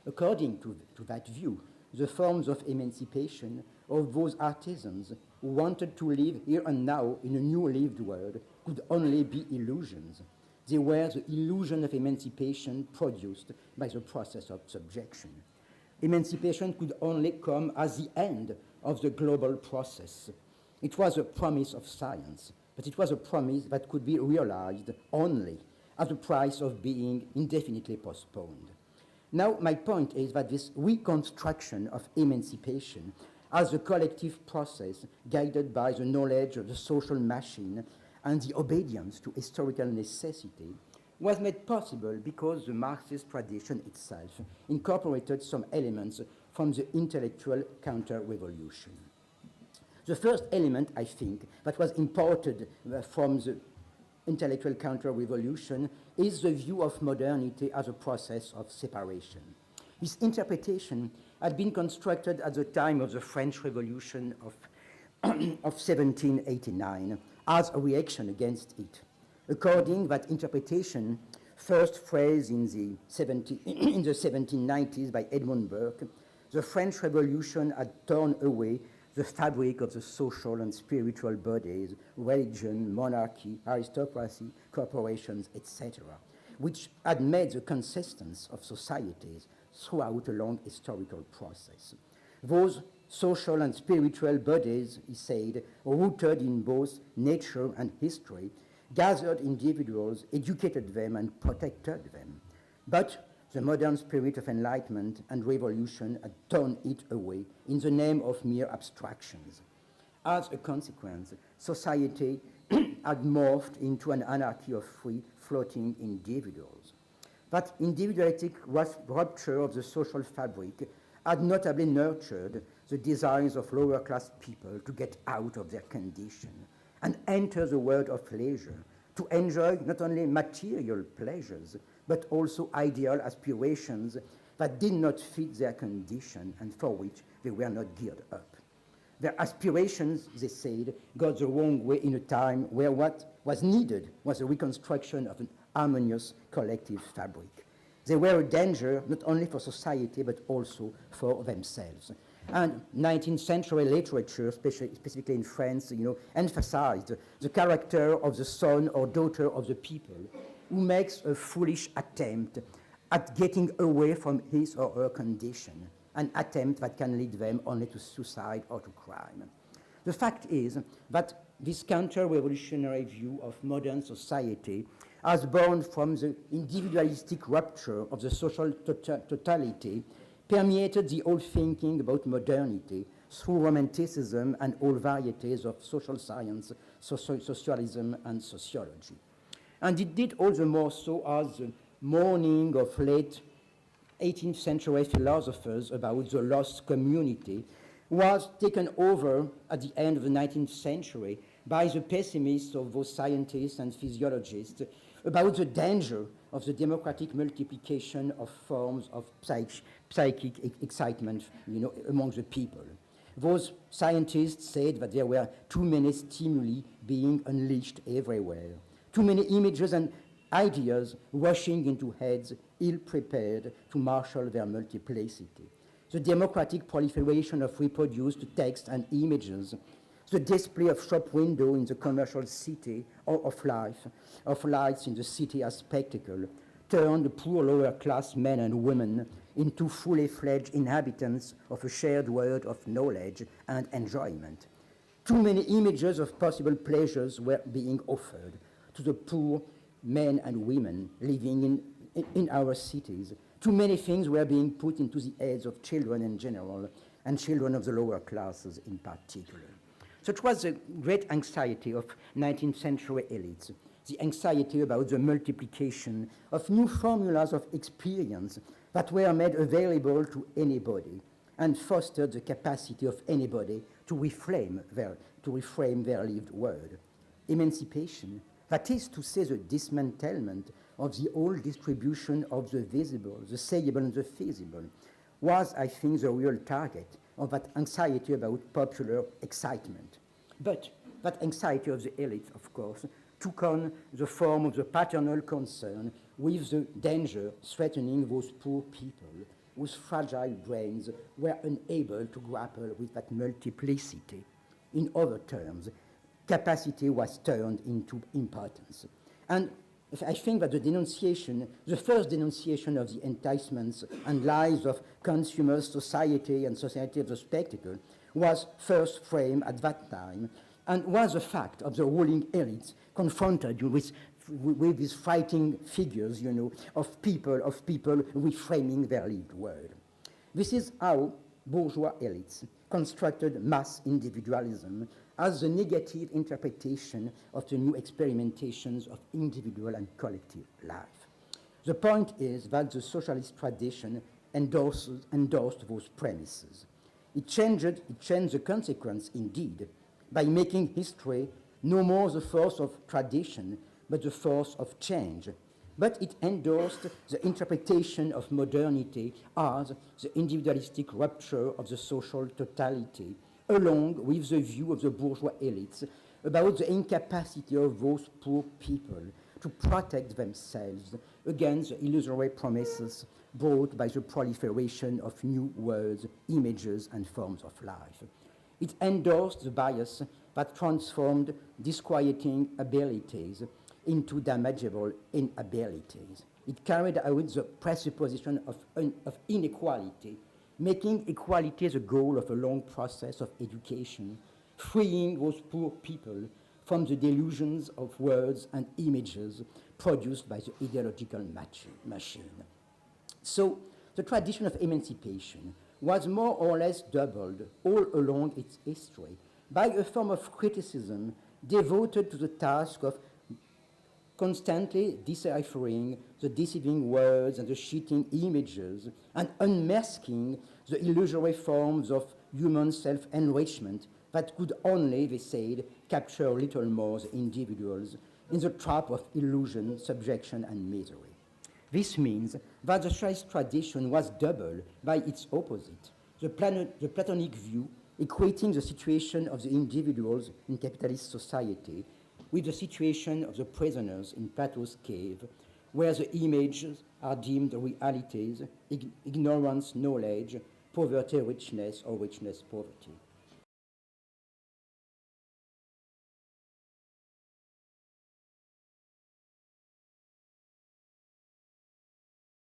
According to that view, the forms of emancipation of those artisans who wanted to live here and now in a new lived world could only be illusions. They were the illusion of emancipation produced by the process of subjection. Emancipation could only come as the end of the global process. It was a promise of science, but it was a promise that could be realized only at the price of being indefinitely postponed. Now, my point is that this reconstruction of emancipation as a collective process guided by the knowledge of the social machine and the obedience to historical necessity was made possible because the Marxist tradition itself incorporated some elements from the intellectual counter-revolution. The first element, I think, that was imported from the intellectual counter-revolution is the view of modernity as a process of separation. This interpretation had been constructed at the time of the French Revolution of 1789 as a reaction against it. According that interpretation, first phrased in the 1790s by Edmund Burke, the French Revolution had torn away the fabric of the social and spiritual bodies, religion, monarchy, aristocracy, corporations, etc., which had made the consistence of societies throughout a long historical process. Those social and spiritual bodies, he said, rooted in both nature and history, gathered individuals, educated them, and protected them. But the modern spirit of enlightenment and revolution had torn it away in the name of mere abstractions. As a consequence, society had morphed into an anarchy of free floating individuals. That individualistic rupture of the social fabric had notably nurtured the desires of lower class people to get out of their condition and enter the world of leisure, to enjoy not only material pleasures, but also ideal aspirations that did not fit their condition and for which they were not geared up. Their aspirations, they said, got the wrong way in a time where what was needed was a reconstruction of an harmonious collective fabric. They were a danger not only for society but also for themselves. And 19th century literature, specifically in France, emphasized the character of the son or daughter of the people who makes a foolish attempt at getting away from his or her condition, an attempt that can lead them only to suicide or to crime. The fact is that this counter-revolutionary view of modern society as born from the individualistic rupture of the social totality permeated the old thinking about modernity through Romanticism and all varieties of social science, socialism, and sociology. And it did all the more so as the mourning of late 18th century philosophers about the lost community was taken over at the end of the 19th century by the pessimists of those scientists and physiologists about the danger of the democratic multiplication of forms of psychic excitement among the people. Those scientists said that there were too many stimuli being unleashed everywhere, too many images and ideas rushing into heads ill-prepared to marshal their multiplicity. The democratic proliferation of reproduced text and images, the display of shop window in the commercial city or of lights in the city as spectacle, turned the poor lower class men and women into fully fledged inhabitants of a shared world of knowledge and enjoyment. Too many images of possible pleasures were being offered to the poor men and women living in our cities. Too many things were being put into the heads of children in general and children of the lower classes in particular. So it was the great anxiety of 19th century elites, the anxiety about the multiplication of new formulas of experience that were made available to anybody and fostered the capacity of anybody to reframe their lived world. Emancipation, that is to say the dismantlement of the old distribution of the visible, the sayable and the feasible, was, I think, the real target of that anxiety about popular excitement. But that anxiety of the elite, of course, took on the form of the paternal concern with the danger threatening those poor people whose fragile brains were unable to grapple with that multiplicity. In other terms, capacity was turned into impotence. And I think that the first denunciation of the enticements and lies of consumer society and society of the spectacle was first framed at that time and was a fact of the ruling elites confronted with these fighting figures, of people reframing their lived world. This is how bourgeois elites constructed mass individualism as the negative interpretation of the new experimentations of individual and collective life. The point is that the socialist tradition endorsed those premises. It changed the consequence, indeed, by making history no more the force of tradition, but the force of change. But it endorsed the interpretation of modernity as the individualistic rupture of the social totality, along with the view of the bourgeois elites about the incapacity of those poor people to protect themselves against the illusory promises brought by the proliferation of new words, images, and forms of life. It endorsed the bias that transformed disquieting abilities into damageable inabilities. It carried out the presupposition of inequality, making equality the goal of a long process of education, freeing those poor people from the delusions of words and images produced by the ideological machine. So the tradition of emancipation was more or less doubled all along its history by a form of criticism devoted to the task of constantly deciphering the deceiving words and the cheating images and unmasking the illusory forms of human self-enrichment that could only, they said, capture little more the individuals in the trap of illusion, subjection, and misery. This means that the socialist tradition was doubled by its opposite, the Platonic view equating the situation of the individuals in capitalist society with the situation of the prisoners in Plato's cave, where the images are deemed realities, ignorance, knowledge, poverty, richness, or richness, poverty.